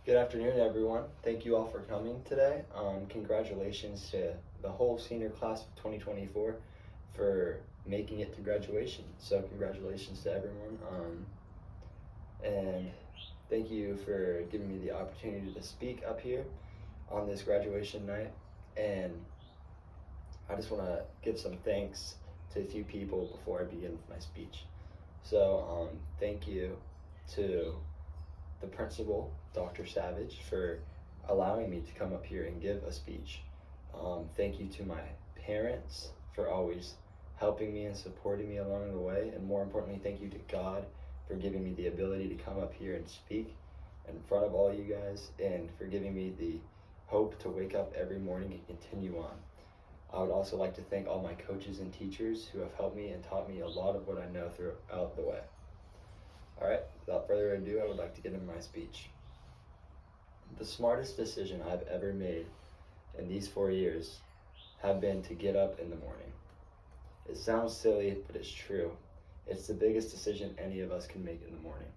Good afternoon, everyone. Thank you all for coming today. Congratulations to the whole senior class of 2024 for making it to graduation. So, congratulations to everyone. And thank you for giving me the opportunity to speak up here on this graduation night. And I just want to give some thanks to a few people before I begin with my speech. So, thank you to the principal, Dr. Savage, for allowing me to come up here and give a speech. Thank you to my parents for always helping me and supporting me along the way. And more importantly, thank you to God for giving me the ability to come up here and speak in front of all you guys and for giving me the hope to wake up every morning and continue on. I would also like to thank all my coaches and teachers who have helped me and taught me a lot of what I know throughout the way. All right, without further ado, I would like to get into my speech. The smartest decision I've ever made in these 4 years have been to get up in the morning. It sounds silly, but it's true. It's the biggest decision any of us can make in the morning.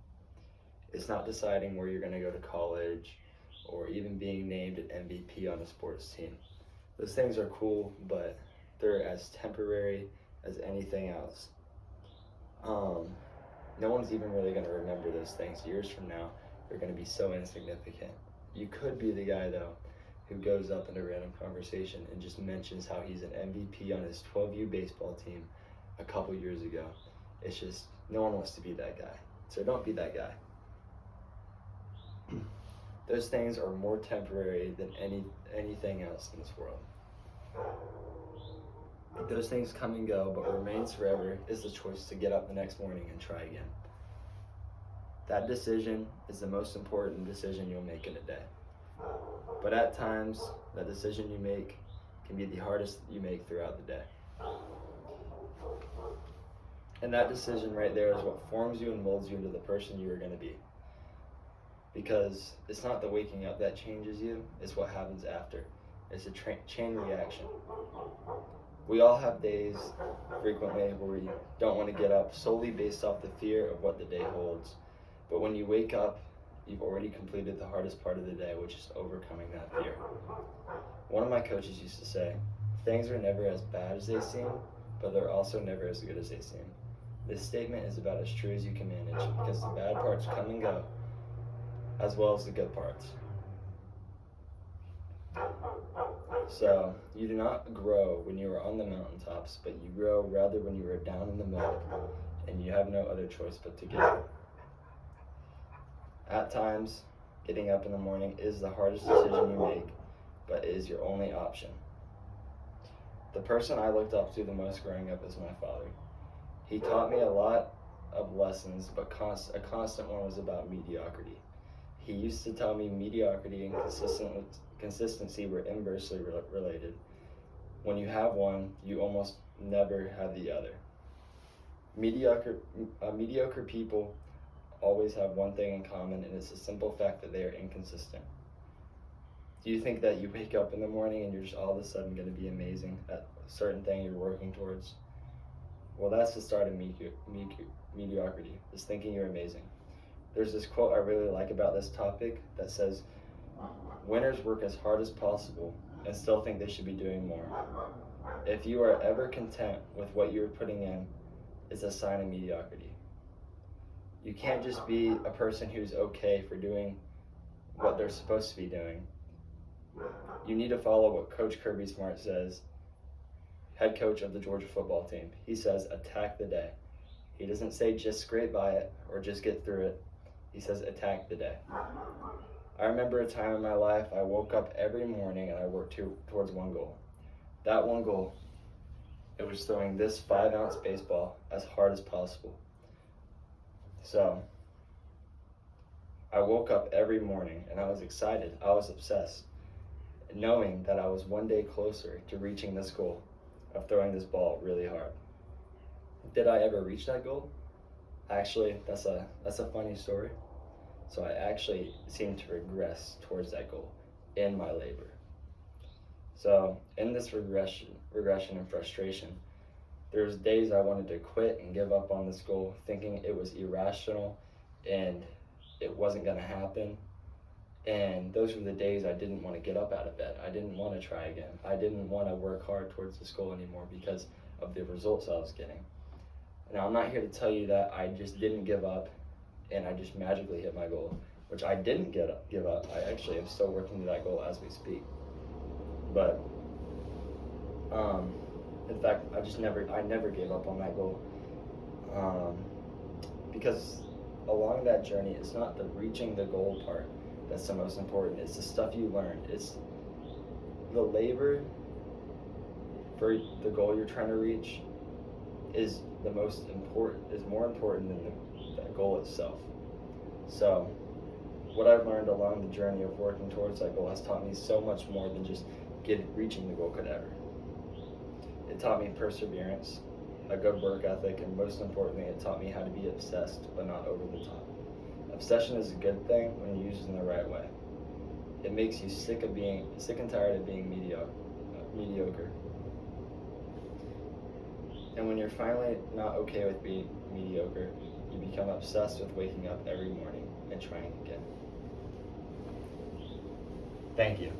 It's not deciding where you're going to go to college or even being named an MVP on a sports team. Those things are cool, but they're as temporary as anything else. No one's even really going to remember those things years from now. They're going to be so insignificant. You could be the guy, though, who goes up in a random conversation and just mentions how he's an MVP on his 12U baseball team a couple years ago. It's just, no one wants to be that guy. So don't be that guy. Those things are more temporary than anything else in this world. Those things come and go, but what remains forever is the choice to get up the next morning and try again. That decision is the most important decision you'll make in a day. But at times, that decision you make can be the hardest you make throughout the day. And that decision right there is what forms you and molds you into the person you are going to be. Because it's not the waking up that changes you, it's what happens after. It's a chain reaction. We all have days frequently where we don't want to get up solely based off the fear of what the day holds. But when you wake up, you've already completed the hardest part of the day, which is overcoming that fear. One of my coaches used to say, things are never as bad as they seem, but they're also never as good as they seem. This statement is about as true as you can manage because the bad parts come and go, as well as the good parts. So, you do not grow when you are on the mountaintops, but you grow rather when you are down in the mud, and you have no other choice but to get up. At times, getting up in the morning is the hardest decision you make, but it is your only option. The person I looked up to the most growing up is my father. He taught me a lot of lessons, but a constant one was about mediocrity. He used to tell me mediocrity and consistency were inversely related. When you have one, you almost never have the other. Mediocre people always have one thing in common, and it's the simple fact that they are inconsistent. Do you think that you wake up in the morning and you're just all of a sudden going to be amazing at a certain thing you're working towards? Well, that's the start of mediocrity, is thinking you're amazing. There's this quote I really like about this topic that says, winners work as hard as possible and still think they should be doing more. If you are ever content with what you're putting in, it's a sign of mediocrity. You can't just be a person who's okay for doing what they're supposed to be doing. You need to follow what Coach Kirby Smart says, head coach of the Georgia football team. He says, attack the day. He doesn't say just scrape by it or just get through it. He says, attack the day. I remember a time in my life I woke up every morning and I worked towards one goal. That one goal, it was throwing this 5-ounce baseball as hard as possible. So, I woke up every morning and I was excited. I was obsessed, knowing that I was one day closer to reaching this goal of throwing this ball really hard. Did I ever reach that goal? Actually, that's a funny story. So I actually seemed to regress towards that goal in my labor. So in this regression and frustration, there's days I wanted to quit and give up on this goal, thinking it was irrational and it wasn't going to happen. And those were the days I didn't want to get up out of bed. I didn't want to try again. I didn't want to work hard towards this goal anymore because of the results I was getting. Now, I'm not here to tell you that I just didn't give up and I just magically hit my goal, which I didn't give up. I actually am still working to that goal as we speak. But in fact, I never gave up on that goal, because along that journey, it's not the reaching the goal part that's the most important. It's the stuff you learned. It's the labor for the goal you're trying to reach is more important than the goal itself. So what I've learned along the journey of working towards that goal has taught me so much more than just reaching the goal could ever. It taught me perseverance, a good work ethic, and most importantly, it taught me how to be obsessed, but not over the top. Obsession is a good thing when used in the right way. It makes you sick and tired of being mediocre. And when you're finally not okay with being mediocre, you become obsessed with waking up every morning and trying again. Thank you.